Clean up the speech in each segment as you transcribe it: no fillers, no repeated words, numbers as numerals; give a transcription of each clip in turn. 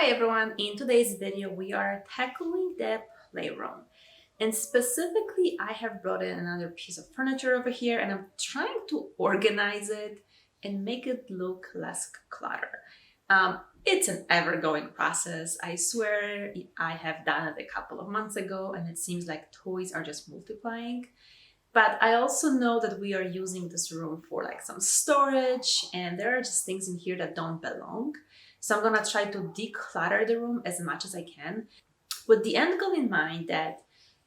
Hi everyone, in today's video we are tackling the playroom, and specifically I have brought in another piece of furniture over here and I'm trying to organize it and make it look less clutter. It's an ever-going process. I swear I have done it a couple of months ago and it seems like toys are just multiplying. But I also know that we are using this room for like some storage and there are just things in here that don't belong. So I'm gonna try to declutter the room as much as I can with the end goal in mind that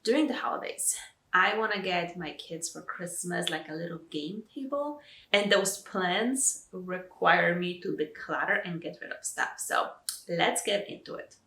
during the holidays, I want to get my kids for Christmas like a little game table, and those plans require me to declutter and get rid of stuff. So let's get into it.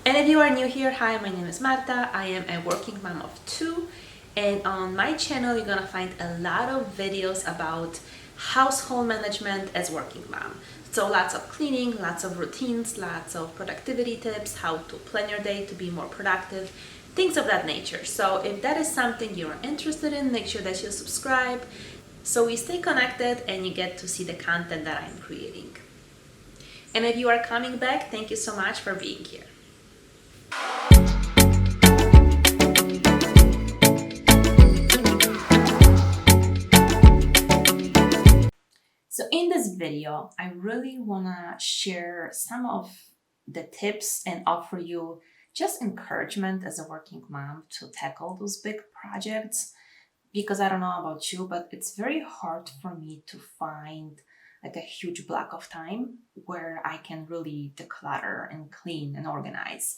And if you are new here, hi, my name is Marta. I am a working mom of two. And on my channel, you're gonna find a lot of videos about household management as working mom. So lots of cleaning, lots of routines, lots of productivity tips, how to plan your day to be more productive, things of that nature. So if that is something you're interested in, make sure that you subscribe so we stay connected and you get to see the content that I'm creating. And if you are coming back, thank you so much for being here. So in this video, I really wanna share some of the tips and offer you just encouragement as a working mom to tackle those big projects. Because I don't know about you, but it's very hard for me to find like a huge block of time where I can really declutter and clean and organize.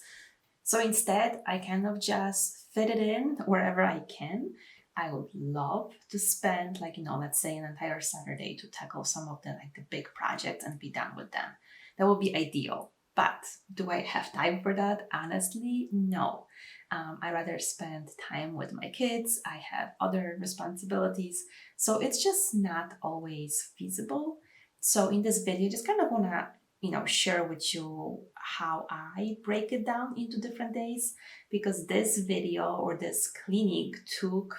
So instead, I kind of just fit it in wherever I can. I would love to spend let's say an entire Saturday to tackle some of the big projects and be done with them. That would be ideal. But do I have time for that? Honestly, no. I rather spend time with my kids. I have other responsibilities. So it's just not always feasible. So in this video, just kind of want to share with you how I break it down into different days, because this video or this clinic took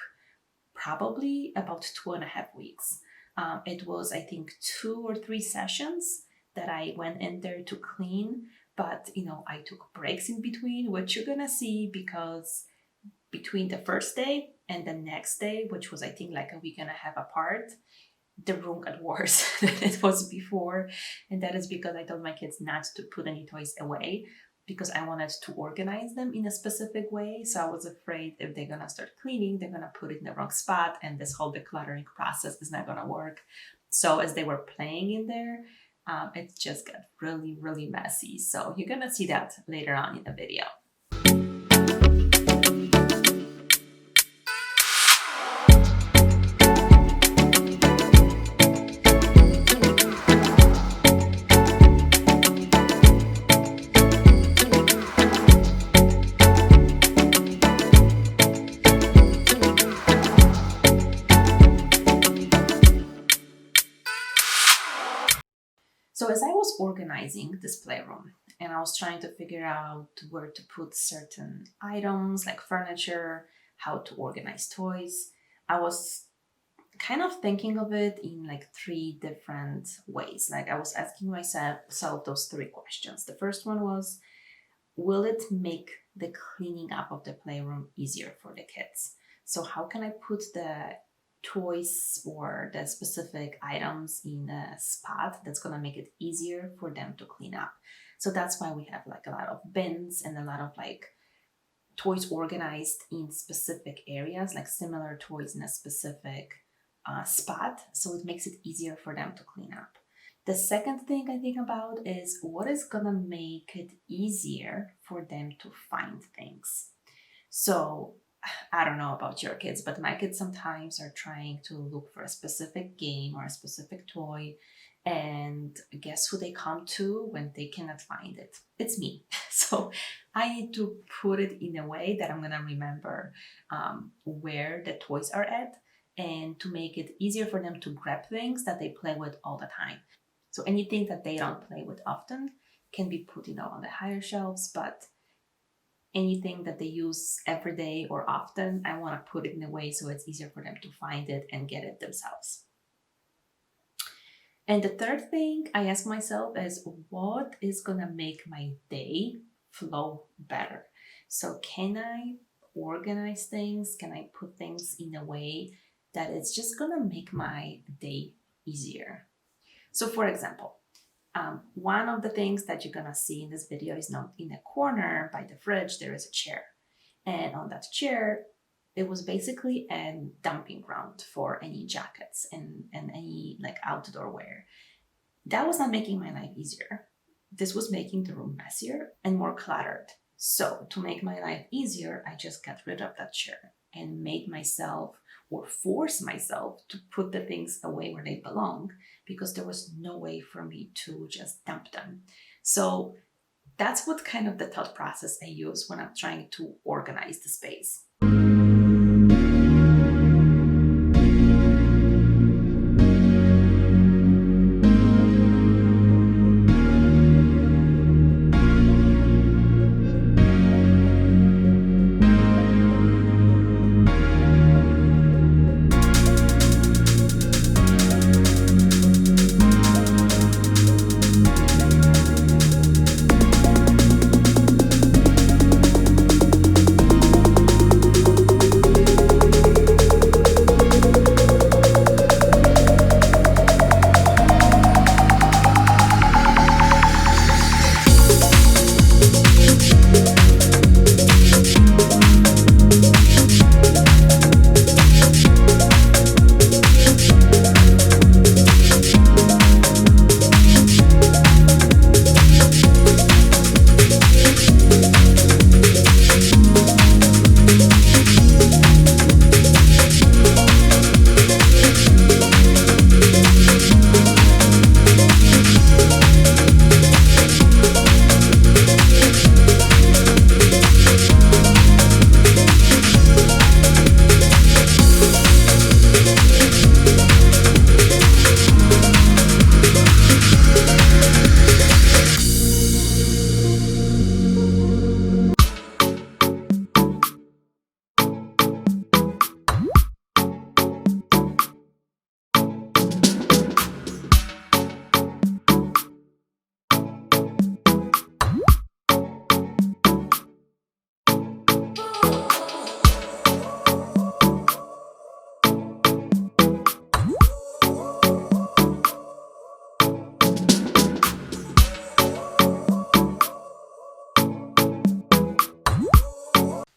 probably about 2.5 weeks. It was, I think, 2 or 3 sessions that I went in there to clean, but I took breaks in between, which you're gonna see, because between the first day and the next day, which was I think like a week and a half apart, the room got worse than it was before. And that is because I told my kids not to put any toys away because I wanted to organize them in a specific way. So I was afraid if they're gonna start cleaning, they're gonna put it in the wrong spot and this whole decluttering process is not gonna work. So as they were playing in there, it just got really, really messy. So you're gonna see that later on in the video. So as I was organizing this playroom and I was trying to figure out where to put certain items like furniture, how to organize toys, I was kind of thinking of it in like 3 different ways. Like I was asking myself those 3 questions. The first one was, will it make the cleaning up of the playroom easier for the kids? So how can I put the toys or the specific items in a spot that's going to make it easier for them to clean up? So that's why we have like a lot of bins and a lot of like toys organized in specific areas, like similar toys in a specific spot. So it makes it easier for them to clean up. The second thing I think about is what is gonna make it easier for them to find things. So I don't know about your kids, but my kids sometimes are trying to look for a specific game or a specific toy. And guess who they come to when they cannot find it? It's me. So I need to put it in a way that I'm gonna remember where the toys are at. and to make it easier for them to grab things that they play with all the time. So anything that they don't play with often can be put, on the higher shelves, but anything that they use every day or often, I want to put it in a way so it's easier for them to find it and get it themselves. And the third thing I ask myself is, what is going to make my day flow better? So can I organize things? Can I put things in a way that it's just going to make my day easier? So for example, one of the things that you're going to see in this video is not in the corner by the fridge, there is a chair. And on that chair, it was basically a dumping ground for any jackets and any like outdoor wear. That was not making my life easier. This was making the room messier and more cluttered. So to make my life easier, I just got rid of that chair and made myself or force myself to put the things away where they belong, because there was no way for me to just dump them. So that's what kind of the thought process I use when I'm trying to organize the space.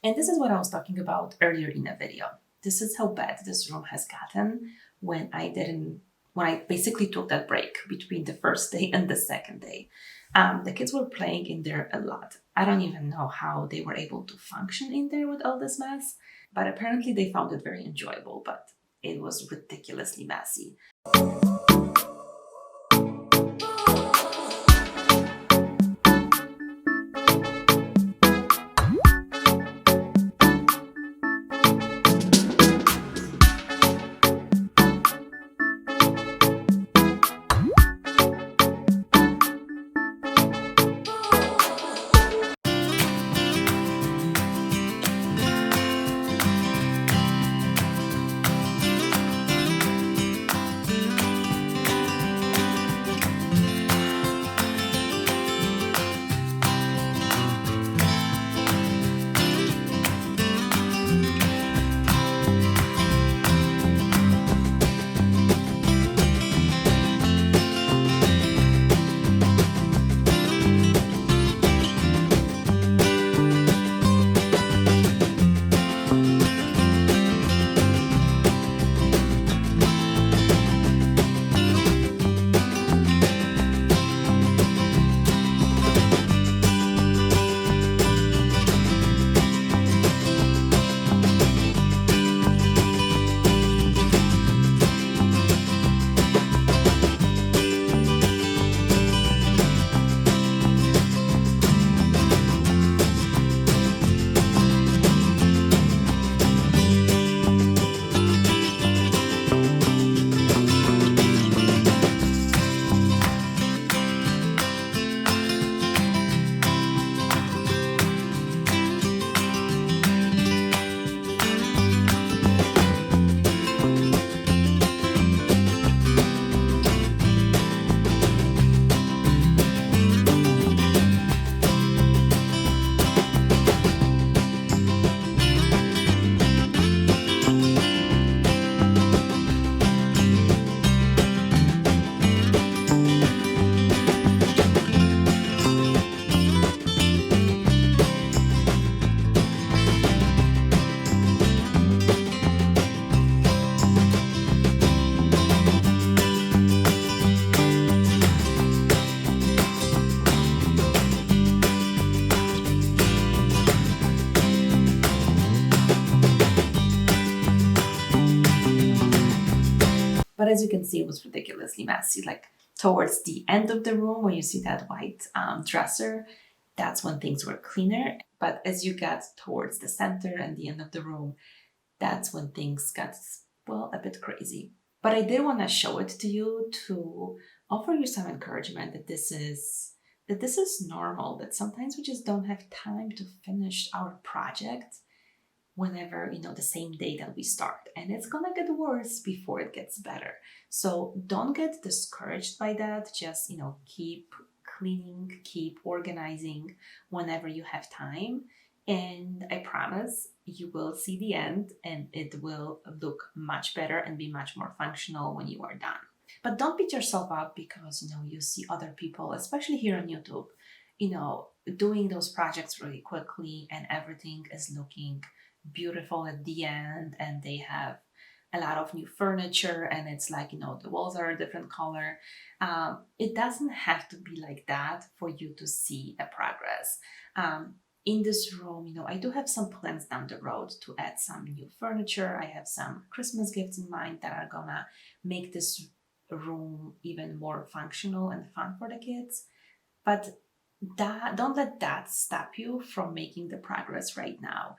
And this is what I was talking about earlier in the video. This is how bad this room has gotten when I basically took that break between the first day and the second day. The kids were playing in there a lot. I don't even know how they were able to function in there with all this mess, but apparently they found it very enjoyable, but it was ridiculously messy. But as you can see, it was ridiculously messy. Like towards the end of the room, where you see that white dresser, that's when things were cleaner. But as you got towards the center and the end of the room, that's when things got, well, a bit crazy. But I did want to show it to you to offer you some encouragement that this is normal, that sometimes we just don't have time to finish our project whenever, the same day that we start. And it's gonna get worse before it gets better. So don't get discouraged by that. Just, keep cleaning, keep organizing whenever you have time. And I promise you will see the end and it will look much better and be much more functional when you are done. But don't beat yourself up because you see other people, especially here on YouTube, doing those projects really quickly and everything is looking beautiful at the end and they have a lot of new furniture and it's like the walls are a different color. It doesn't have to be like that for you to see a progress. In this room, I do have some plans down the road to add some new furniture. I have some Christmas gifts in mind that are gonna make this room even more functional and fun for the kids. But don't let that stop you from making the progress right now.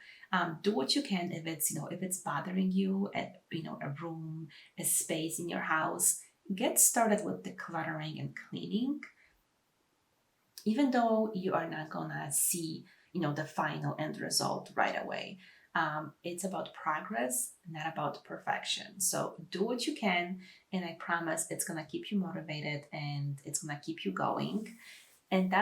Do what you can. If it's bothering you at a room, a space in your house, get started with decluttering and cleaning. Even though you are not gonna see the final end result right away. It's about progress, not about perfection. So do what you can, and I promise it's gonna keep you motivated and it's gonna keep you going. And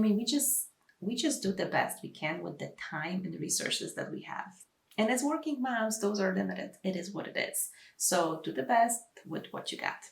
we just do the best we can with the time and the resources that we have. And as working moms, those are limited. It is what it is. So do the best with what you got.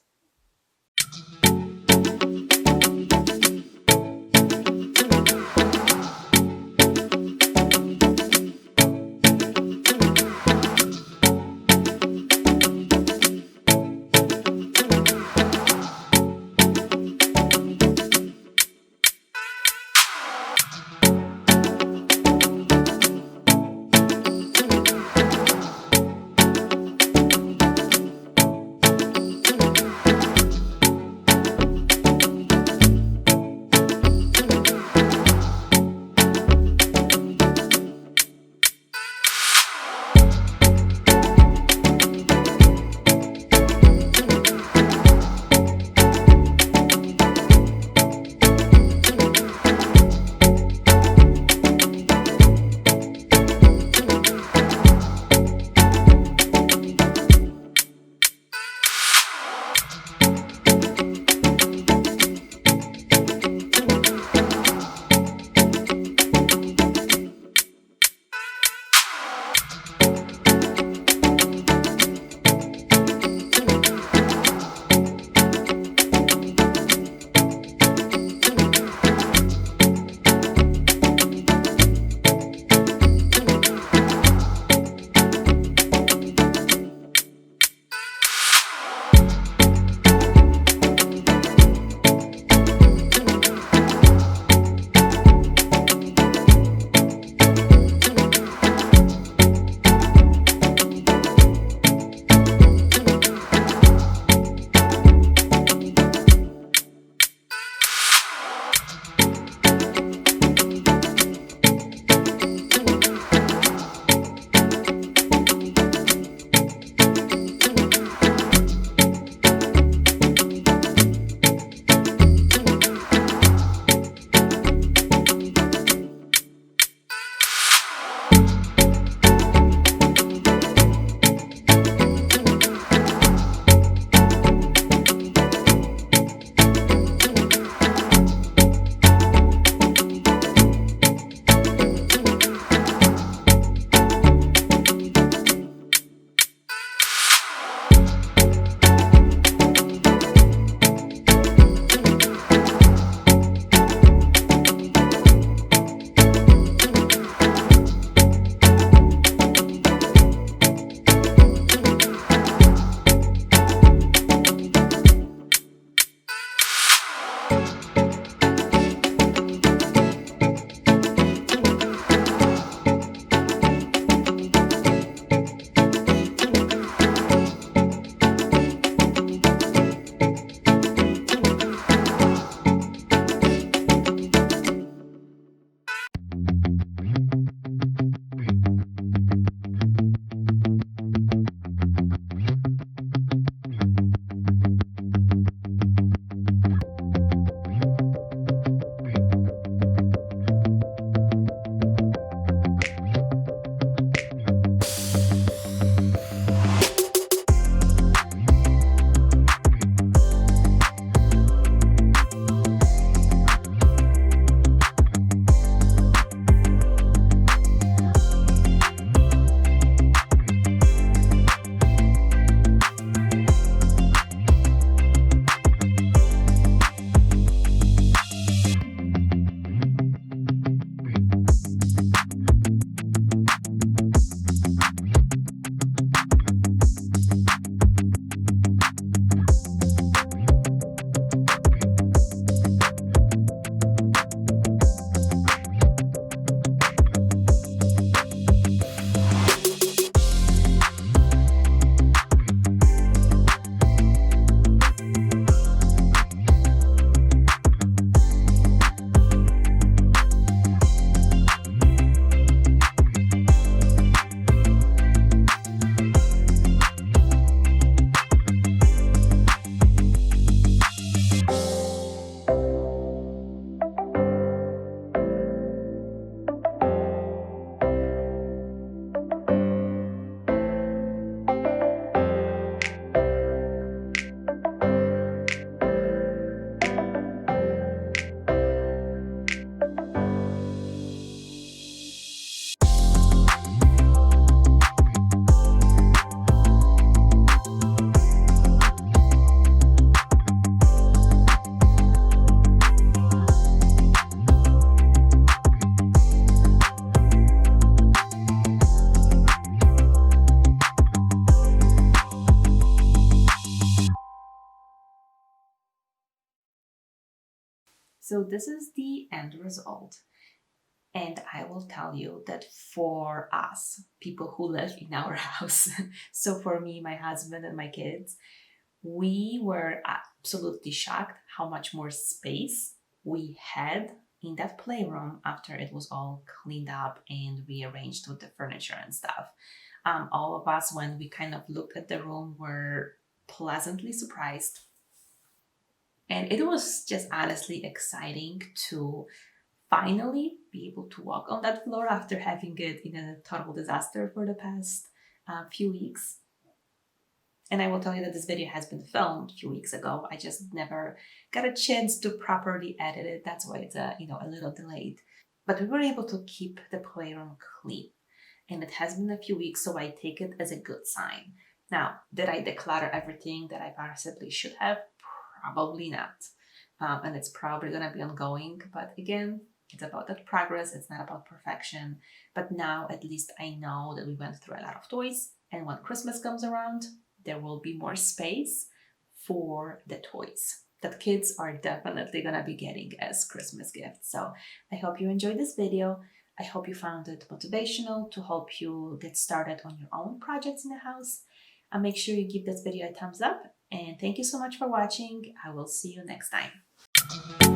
So this is the end result. And I will tell you that for us, people who live in our house, so for me, my husband, and my kids, we were absolutely shocked how much more space we had in that playroom after it was all cleaned up and rearranged with the furniture and stuff. All of us, when we kind of looked at the room, were pleasantly surprised. And it was just honestly exciting to finally be able to walk on that floor after having it in a total disaster for the past few weeks. And I will tell you that this video has been filmed a few weeks ago. I just never got a chance to properly edit it. That's why it's a little delayed. But we were able to keep the playroom clean. And it has been a few weeks, so I take it as a good sign. Now, did I declutter everything that I possibly should have? Probably not. And it's probably going to be ongoing. But again, it's about that progress. It's not about perfection. But now at least I know that we went through a lot of toys. And when Christmas comes around, there will be more space for the toys that kids are definitely going to be getting as Christmas gifts. So I hope you enjoyed this video. I hope you found it motivational to help you get started on your own projects in the house. And make sure you give this video a thumbs up. And thank you so much for watching. I will see you next time.